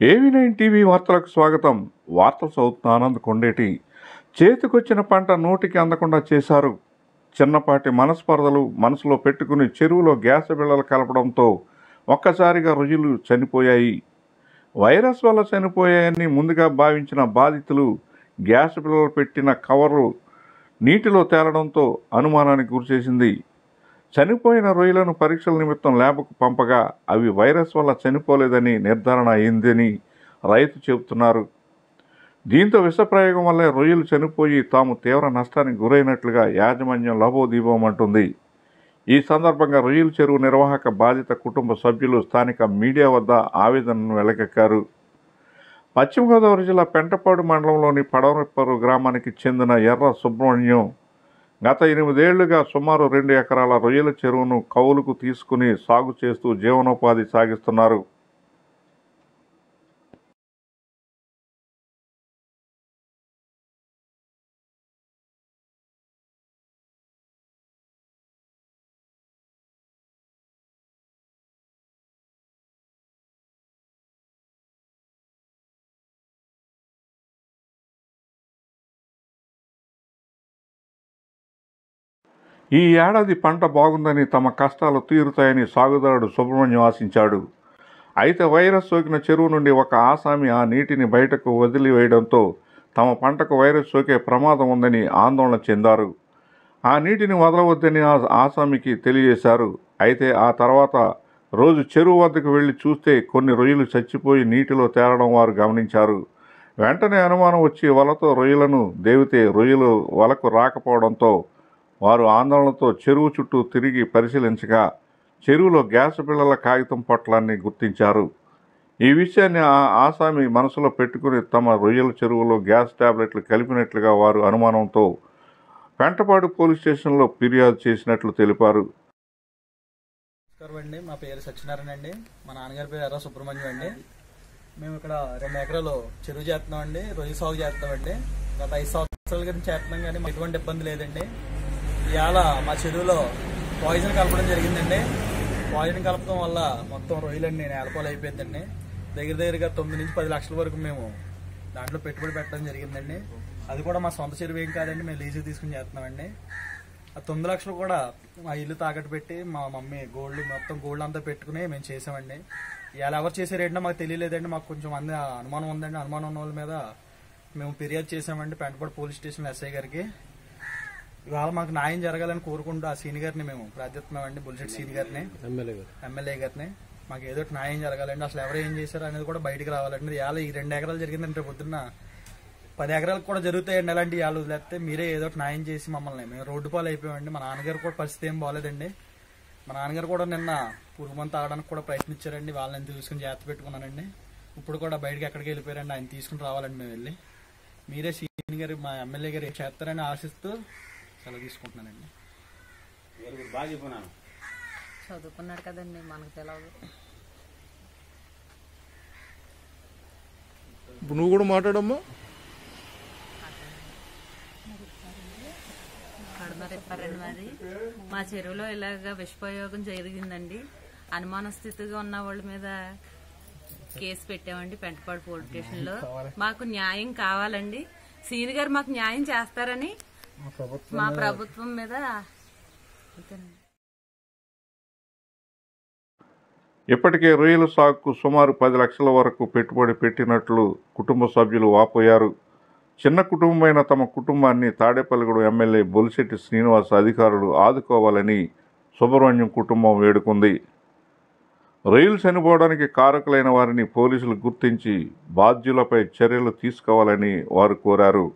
AV9 TV వార్తలకు స్వాగతం. వార్తలు చదువుతున్న ఆనంద్ కొండేటి. చేతికొచ్చిన పంట నోటికి అందకుండా చేశారు. చిన్నపాటి మనస్పర్ధలు మనసులో పెట్టుకుని చెరువులో గ్యాస్ బిళ్ళలు కలపడంతో ఒక్కసారిగా రొయ్యలు చనిపోయాయి. వైరస్ వల్ల చనిపోయాయని ముందుగా భావించిన బాధితులు గ్యాస్ బిళ్ళలు పెట్టిన కవరు నీటిలో తేలడంతో అనుమానానికి గురిచేసింది. చనిపోయిన రొయ్యలను పరీక్షల నిమిత్తం ల్యాబ్కు పంపగా అవి వైరస్ వల్ల చనిపోలేదని నిర్ధారణ అయిందని రైతు చెబుతున్నారు. దీంతో విషప్రయోగం వల్లే రొయ్యలు చనిపోయి తాము తీవ్ర నష్టానికి గురైనట్లుగా యాజమాన్యం లబోదీపమంటుంది. ఈ సందర్భంగా రొయ్యల చెరువు నిర్వాహక బాధిత కుటుంబ సభ్యులు స్థానిక మీడియా వద్ద ఆవేదనను వెలకెక్కారు. పశ్చిమ గోదావరి జిల్లా పెంటపాడు మండలంలోని పడవరెప్పరు గ్రామానికి చెందిన ఎర్ర సుబ్రహ్మణ్యం గత 8 ఏళ్లుగా సుమారు 2 ఎకరాల రొయ్యల చెరువును కౌలుకు తీసుకుని సాగు చేస్తూ జీవనోపాధి సాగిస్తున్నారు. ఈ ఏడాది పంట బాగుందని తమ కష్టాలు తీరుతాయని సాగుదారుడు సుబ్రహ్మణ్యం ఆశించాడు. అయితే వైరస్ సోకిన చెరువు నుండి ఒక ఆసామి ఆ నీటిని బయటకు వదిలివేయడంతో తమ పంటకు వైరస్ సోకే ప్రమాదం ఉందని ఆందోళన చెందారు. ఆ నీటిని వదలవద్దని ఆసామికి తెలియజేశారు. అయితే ఆ తర్వాత రోజు చెరువు వద్దకు వెళ్లి చూస్తే కొన్ని రొయ్యలు చచ్చిపోయి నీటిలో తేలడం వారు గమనించారు. వెంటనే అనుమానం వచ్చి వలతో రొయ్యలను దేవితే రొయ్యలు వలకు రాకపోవడంతో వారు ఆందోళనతో చెరువు చుట్టూ తిరిగి పరిశీలించగా చెరువులో గ్యాస్ బిళ్ళల కాగితం పొట్లాన్ని గుర్తించారు. ఈ విషయాన్ని ఆ ఆసామి మనసులో పెట్టుకుని తమ రొయ్యల చెరువులో గ్యాస్ టాబ్లెట్లు కలిపినట్లుగా వారు అనుమానంతో పెంటపాడు పోలీస్ స్టేషన్లో ఫిర్యాదు చేసినట్లు తెలిపారు. అండి, మా పేరు సత్యనారాయణ అండి. మా నాన్నగారి పేరు ఎర్ర సుబ్రహ్మణ్యం అండి. మేము ఇక్కడ 2 ఎకరాలు చెరువు చేస్తున్నామండి, రొయ్య సాగు చేస్తామండి. గత 5 సంవత్సరాల గురించి చేస్తున్నాం కానీ మాకు ఎటువంటి ఇబ్బంది లేదండి. ఇవాళ మా చెరువులో పాయిజన్ కలపడం జరిగిందండి. పాయిజన్ కలపడం వల్ల మొత్తం రొయ్యలన్నీ నేలపాలు అయిపోయిందండి. దగ్గరగా 9 నుంచి 10 లక్షల వరకు మేము దాంట్లో పెట్టుబడి పెట్టడం జరిగిందండి. అది కూడా మా సొంత చెరువు ఏం కాదండి, మేము లీజు తీసుకుని చేస్తున్నామండి. ఆ 9 లక్షలు కూడా మా ఇల్లు తాకట్టు పెట్టి మా మమ్మీ మొత్తం గోల్డ్ అంతా పెట్టుకుని మేము చేసామండి. ఇవాళ ఎవరు చేసే రేటునో మాకు తెలియలేదండి. మాకు కొంచెం అనుమానం ఉందండి. అనుమానం ఉన్న వాళ్ళ మీద మేము ఫిర్యాదు చేసామండి పెంటపాడు పోలీస్ స్టేషన్ ఎస్ఐ గారికి. ఇవాళ మాకు న్యాయం జరగాలని కోరుకుంటూ ఆ సీని గారిని మేము ప్రార్థిస్తున్నామండి, బుల్షెట్ సీని గారిని, ఎమ్మెల్యే గారిని. మాకు ఏదో న్యాయం జరగాలండి. అసలు ఎవరు ఏం చేశారు అనేది కూడా బయటకు రావాలండి. ఇవాళ ఈ 2 ఎకరాలు జరిగిందంటే పొద్దున్న 10 ఎకరాలకు కూడా జరుగుతాయండి. అలాంటి ఇవాళ వదిలేస్తే మీరే ఏదో న్యాయం చేసి మమ్మల్ని, మేము రోడ్డు పాలు అయిపోయామండి. మా నాన్నగారు కూడా పరిస్థితి ఏం బాగాలేదండి. మా నాన్నగారు కూడా నిన్న పురుగుమంత తాగడానికి కూడా ప్రయత్నించారండి. వాళ్ళని తీసుకుని జాగ్రత్త పెట్టుకున్నానండి. ఇప్పుడు కూడా బయటకు ఎక్కడికి వెళ్ళిపోయారండి. ఆయన తీసుకుని రావాలండి మేము వెళ్ళి. మీరే సీని గారు, మా ఎమ్మెల్యే గారు చేస్తారని ఆశిస్తూ సెలవు తీసుకుంటున్నానండి. చదువుకున్నాడు కదండి, మనకు తెలియదు. నువ్వు కూడా మాట్లాడమ్మా. కడమరెప్పారండి మరి. మా చెరువులో ఇలాగ విషప్రయోగం జరిగిందండి. అనుమాన స్థితిగా ఉన్న వాళ్ళ మీద కేసు పెట్టామండి పెంటపాడు పోలీస్ స్టేషన్ లో. మాకు న్యాయం కావాలండి. సీని గారు మాకు న్యాయం చేస్తారని మా ప్రభుత్వం మీద. ఇప్పటికే రొయ్యల సాగుకు సుమారు 10 లక్షల వరకు పెట్టుబడి పెట్టినట్లు కుటుంబ సభ్యులు వాపోయారు. చిన్న కుటుంబమైన తమ కుటుంబాన్ని తాడేపల్లిగూడెం ఎమ్మెల్యే బొలిశెట్టి శ్రీనివాస్ అధికారులు ఆదుకోవాలని సుబ్రహ్మణ్యం కుటుంబం వేడుకుంది. రొయ్యలు చనిపోవడానికి కారకులైన వారిని పోలీసులు గుర్తించి బాధ్యులపై చర్యలు తీసుకోవాలని వారు కోరారు.